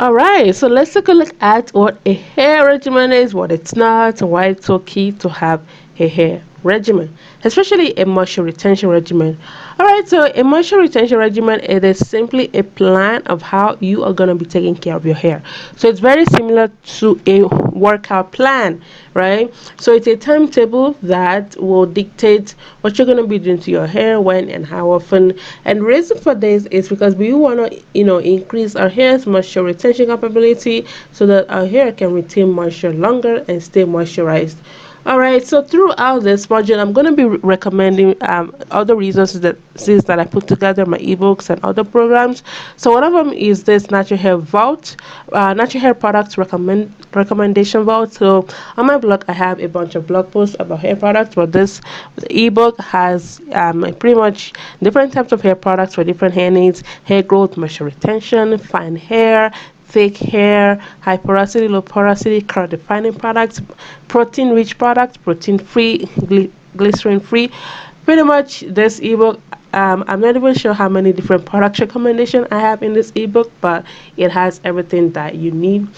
All right, so let's take a look at what a hair regimen is, what it's not, and why it's so key to have a hair regimen, especially a moisture retention regimen. All right, so a moisture retention regimen, it is simply a plan of how you are going to be taking care of your hair. So it's very similar to a workout plan, right? So it's a timetable that will dictate what you're going to be doing to your hair, when and how often. And the reason for this is because we want to, increase our hair's moisture retention capability so that our hair can retain moisture longer and stay moisturized. All right, so throughout this project, I'm going to be recommending other resources that I put together, my ebooks and other programs. So one of them is this Natural Hair Vault, Natural Hair Products recommendation vault. So on my blog, I have a bunch of blog posts about hair products, but this ebook has pretty much different types of hair products for different hair needs: hair growth, moisture retention, fine hair, thick hair, high porosity, low porosity, color defining products, protein rich products, protein free, glycerin free. Pretty much this ebook, I'm not even sure how many different product recommendations I have in this ebook, but it has everything that you need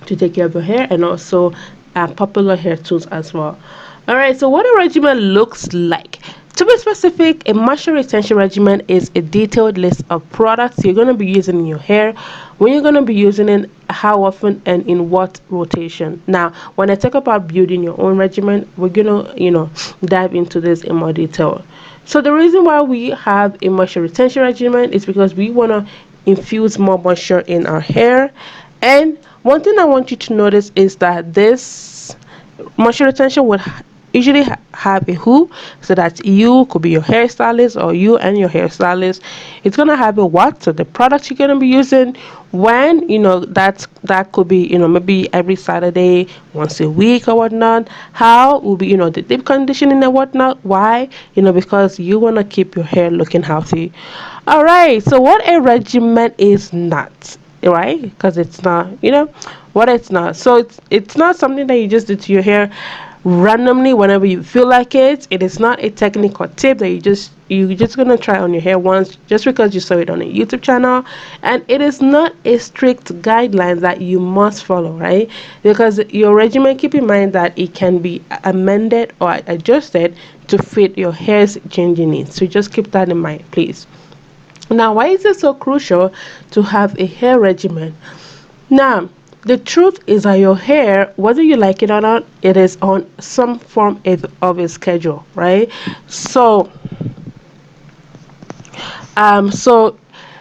to take care of your hair, and also popular hair tools as well. All right, so what a regimen looks like. To be specific, a moisture retention regimen is a detailed list of products you're going to be using in your hair, when you're going to be using it, how often, and in what rotation. Now, when I talk about building your own regimen, we're going to, dive into this in more detail. So the reason why we have a moisture retention regimen is because we want to infuse more moisture in our hair. And one thing I want you to notice is that this moisture retention would usually have a who, so that you could be your hairstylist, or you and your hairstylist. It's gonna have a what, so the products you're gonna be using, when, that could be, maybe every Saturday, once a week or whatnot. How will be, the deep conditioning and whatnot. Why? Because you want to keep your hair looking healthy. All right, so what a regimen is not, right? Because it's not, what it's not. So it's not something that you just do to your hair randomly whenever you feel like it. It is not a technique or tip that you just gonna try on your hair once just because you saw it on a YouTube channel. And it is not a strict guideline that you must follow, right? Because your regimen, keep in mind that it can be amended or adjusted to fit your hair's changing needs. So just keep that in mind, please. Now, why is it so crucial to have a hair regimen? Now, the truth is that your hair, whether you like it or not, it is on some form of a schedule, right? So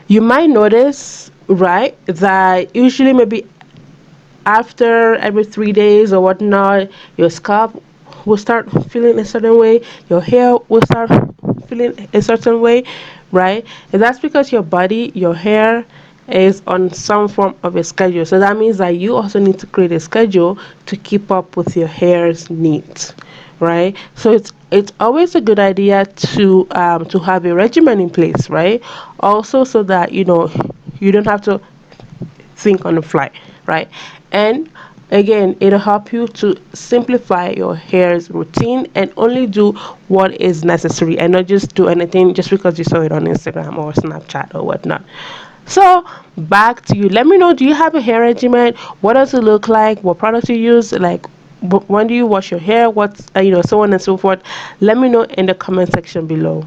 you might notice, right, that usually maybe after every 3 days or whatnot, your scalp will start feeling a certain way, your hair will start feeling a certain way, right? And that's because your body, your hair, is on some form of a schedule. So that means that you also need to create a schedule to keep up with your hair's needs, right? So it's always a good idea to have a regimen in place, right? Also, so that you don't have to think on the fly, right? And again, it'll help you to simplify your hair's routine and only do what is necessary, and not just do anything just because you saw it on Instagram or Snapchat or whatnot. So back to you. Let me know, do you have a hair regimen? What does it look like? What products you use? Like, when do you wash your hair? What's so on and so forth. Let me know in the comment section below.